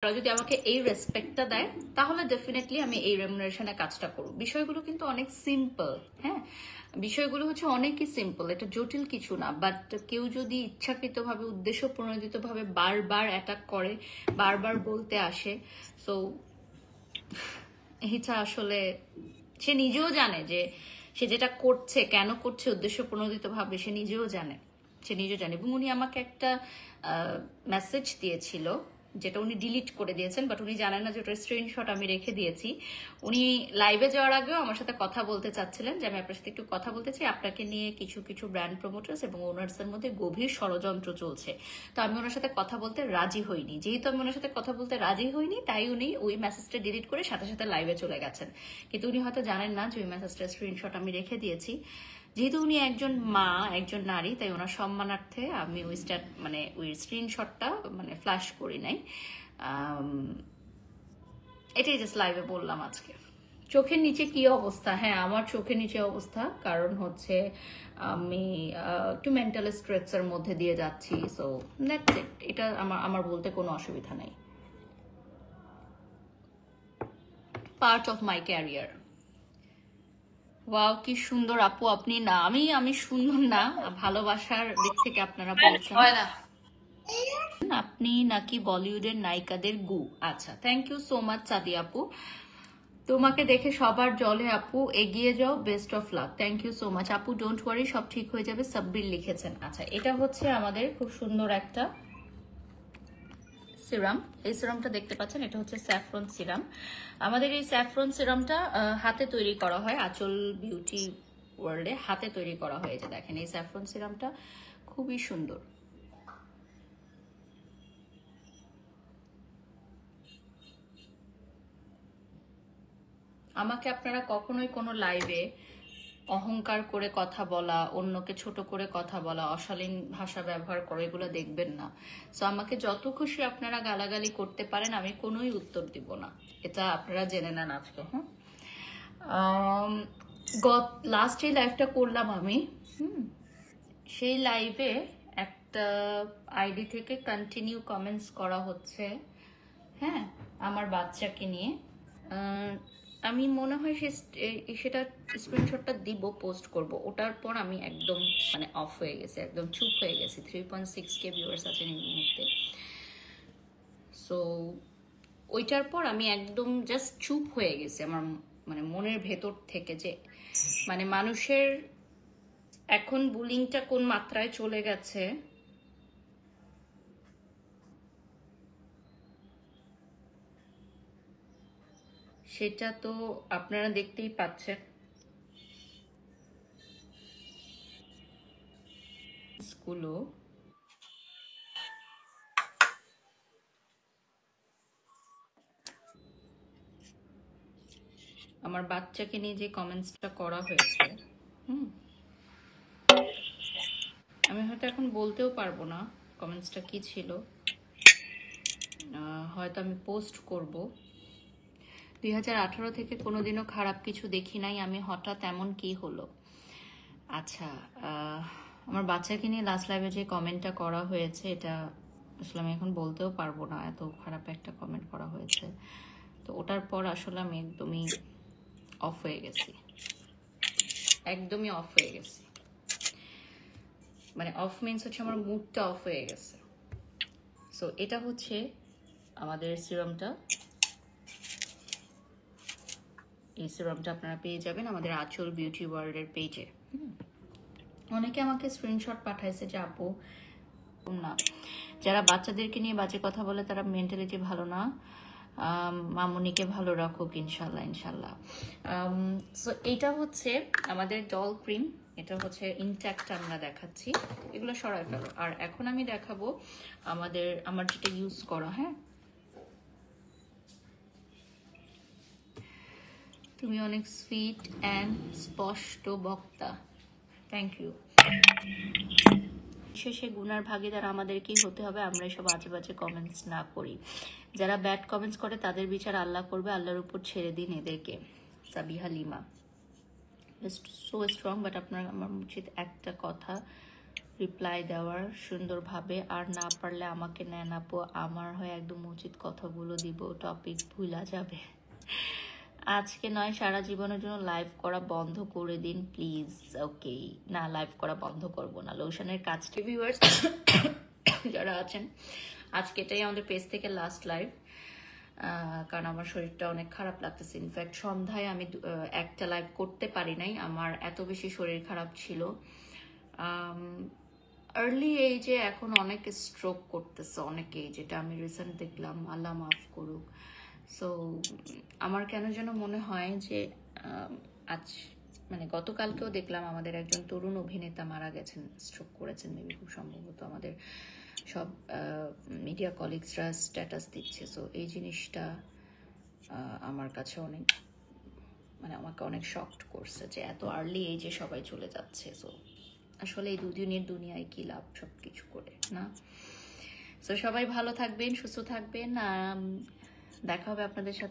তারা যদি আমাকে এই রেসপেক্টটা দেয় তাহলে ডেফিনেটলি আমি এই রেমুনারেশনে কাজটা করব। বিষয়গুলো কিন্তু অনেক সিম্পল, হ্যাঁ, বিষয়গুলো হচ্ছে অনেকই সিম্পল, এটা জটিল কিছু না। বাট কেউ যদি ইচ্ছাকৃতভাবে উদ্দেশ্য প্রণোদিতভাবে বারবার অ্যাটাক করে, বারবার বলতে আসে, সো এটা আসলে সে নিজেও জানে যে সে যেটা করছে কেন করছে, উদ্দেশ্য প্রণোদিতভাবে সে নিজেও জানে, এবং উনি আমাকে একটা মেসেজ দিয়েছিল যেটা উনি ডিলিট করে দিয়েছেন, বাট উনি জানেন না যে ওটার স্ক্রিনশট আমি রেখে দিয়েছি। উনি লাইভে যাওয়ার আগেও আমার সাথে কথা বলতে চাচ্ছিলেন যে আমি আপনার সাথে একটু কথা বলতে চাই, আপনাকে নিয়ে কিছু কিছু ব্র্যান্ড প্রমোটার্স এবং ওনার্সের মধ্যে গভীর ষড়যন্ত্র চলছে। তো আমি ওনার সাথে কথা বলতে রাজি হইনি। যেহেতু আমি ওনার সাথে কথা বলতে রাজি হইনি, তাই উনি ওই মেসেজটা ডিলিট করে সাথে সাথে লাইভে চলে গেছেন। কিন্তু উনি হয়তো জানেন না যে ওই মেসেজটার স্ক্রিনশট আমি রেখে দিয়েছি। যেহেতু উনি একজন মা, একজন নারী, তাই ওনার সম্মানার্থে আমি ওই স্ক্রিনশটটা ফ্ল্যাশ করি নাই। এটাই জাস্ট লাইভে বললাম আজকে। চোখের নিচে কি অবস্থা? হ্যাঁ, আমার চোখের নিচে অবস্থা, কারণ হচ্ছে আমি একটু মেন্টাল স্ট্রেসের মধ্যে দিয়ে যাচ্ছি। So that's it. এটা আমার বলতে কোনো অসুবিধা নেই, part of my career. Wow, কি সুন্দর আপু আপনি। না, আমি সুন্দর না, ভালোবাসার দিক থেকে আপনারা বলছেন। আপনি নাকি বলিউডের নায়িকাদের গু। আচ্ছা, থ্যাংক ইউ সো মাচ সাদি আপু, তোমাকে দেখে সবার জলে আপু, এগিয়ে যাও, best of luck. Thank you so much আপু, ডোন্ট ওয়ারি, সব ঠিক হয়ে যাবে, সাব্বির লিখেছেন। আচ্ছা, এটা হচ্ছে আমাদের খুব সুন্দর একটা সিরাম। এই সিরামটা দেখতে পাচ্ছেন, এটা হচ্ছে স্যাফরন সিরাম। আমাদের এই স্যাফরন সিরামটা হাতে তৈরি করা হয়, আঁচল বিউটি ওয়ার্ল্ডে হাতে তৈরি করা হয়। যে দেখেন, এই স্যাফরন সিরামটা খুবই সুন্দর। আমাকে আপনারা কখনোই কোনো লাইভে অহংকার করে কথা বলা, অন্যকে ছোট করে কথা বলা, অশালীন ভাষা ব্যবহার করে এগুলো দেখবেন না। সো আমাকে যত খুশি আপনারা গালাগালি করতে পারেন, আমি কোনোই উত্তর দিব না, এটা আপনারা জেনে নেন আজকে। হ্যাঁ, লাস্ট এই লাইভটা করলাম আমি, সেই লাইভে একটা আইডি থেকে কন্টিনিউ কমেন্টস করা হচ্ছে, হ্যাঁ, আমার বাচ্চাকে নিয়ে। আমি মনে হয় সেটা স্ক্রিনশটটা দিব, পোস্ট করব। ওটার পর আমি একদম অফ হয়ে গেছে, একদম চুপ হয়ে গেছি। 3.6K ভিউয়ার্স আছেন এই মুহূর্তে। সো ওইটার পর আমি একদম জাস্ট চুপ হয়ে গেছি আমার মনের ভেতর থেকে, যে মানুষের এখন বুলিংটা কোন মাত্রায় চলে গেছে। সেটা তো আপনারা দেখতেই পাচ্ছেন। স্কুলও আমার বাচ্চাকে নিয়ে যে কমেন্টসটা করা হয়েছে, আমি হয়তো এখন বলতেও পারবো না কমেন্টসটা কি ছিল, হয়তো আমি পোস্ট করব। 2018 থেকে কোনোদিনও খারাপ কিছু দেখি নাই আমি, হঠাৎ এমন কি হলো? আচ্ছা, আমার বাচ্চাকে নিয়ে লাস্ট লাইভে যে কমেন্টটা করা হয়েছে, এটা আসলে আমি এখন বলতেও পারবো না, এত খারাপ একটা কমেন্ট করা হয়েছে। তো ওটার পর আসলে আমি একদমই অফ হয়ে গেছি, একদমই অফ হয়ে গেছি। অফ মিনস হচ্ছে আমার মুডটা অফ হয়ে গেছে। সো এটা হচ্ছে আমাদের সিরামটা। এই সিরামটা আপনারা পেয়ে যাবেন আমাদের আঁচল বিউটি ওয়ার্ল্ডের পেজে। অনেকে আমাকে স্ক্রিনশট পাঠাইছে যে আপু না, যারা বাচ্চাদেরকে নিয়ে বাজে কথা বলে তারা মেন্টালিটি ভালো না, মামুনিকে ভালো রাখুক ইনশাল্লাহ ইনশাল্লাহ। সো এটা হচ্ছে আমাদের ডল ক্রিম, এটা হচ্ছে ইনট্যাক্ট আমরা দেখাচ্ছি, এগুলো সরাই ফেলো। আর এখন আমি দেখাবো আমার যেটা ইউজ করা। হ্যাঁ, তুমি অনেক সুইট অ্যান্ড স্পষ্ট বক্তা, থ্যাংক ইউ। শেষে গুনার ভাগিদার আমাদেরকেই হতে হবে, আমরা এসব আজে বাজে কমেন্টস না করি। যারা ব্যাড কমেন্টস করে তাদের বিচার আল্লাহ করবে, আল্লাহর উপর ছেড়ে দিন এদেরকে। Sabiha lima, so strong, but আমার উচিত একটা কথা রিপ্লাই দেওয়ার সুন্দরভাবে, আর না পারলে আমাকে নেন আপু, আমার হয়ে একদম উচিত কথাগুলো দিব, টপিক ভুলা যাবে। আজকে নয়, সারা জীবনের জন্য লাইভ করা বন্ধ করে দিন প্লিজ। ওকে, না লাইভ করা বন্ধ করব না। লোশনের কাজটা ভিউয়ার্স যারা আছেন, আজকে এটাই আমাদের পেজ থেকে লাস্ট লাইভ, কারণ আমার শরীরটা অনেক খারাপ লাগতেছে। ইনফ্যাক্ট সন্ধ্যায় আমি একটা লাইভ করতে পারি নাই, আমার এত বেশি শরীর খারাপ ছিল। আর্লি এইজে এখন অনেক স্ট্রোক করতেছে অনেকেই, যেটা আমি রিসেন্ট দেখলাম, আল্লাহ মাফ করুক। সো আমার কেন যেন মনে হয় যে আজ মানে গতকালকেও দেখলাম আমাদের একজন তরুণ অভিনেতা মারা গেছেন, স্ট্রোক করেছেন মেবি, খুব সম্ভবত। আমাদের সব মিডিয়া কলিগসরা স্ট্যাটাস দিচ্ছে। সো এই জিনিসটা আমার কাছে অনেক মানে আমাকে অনেক শকড করছে যে এত আর্লি এইজে সবাই চলে যাচ্ছে। সো আসলে এই দুদিনের দুনিয়ায় কি লাভ সব কিছু করে, না? সো সবাই ভালো থাকবেন, সুস্থ থাকবেন, দেখা হবে আপনাদের সাথে।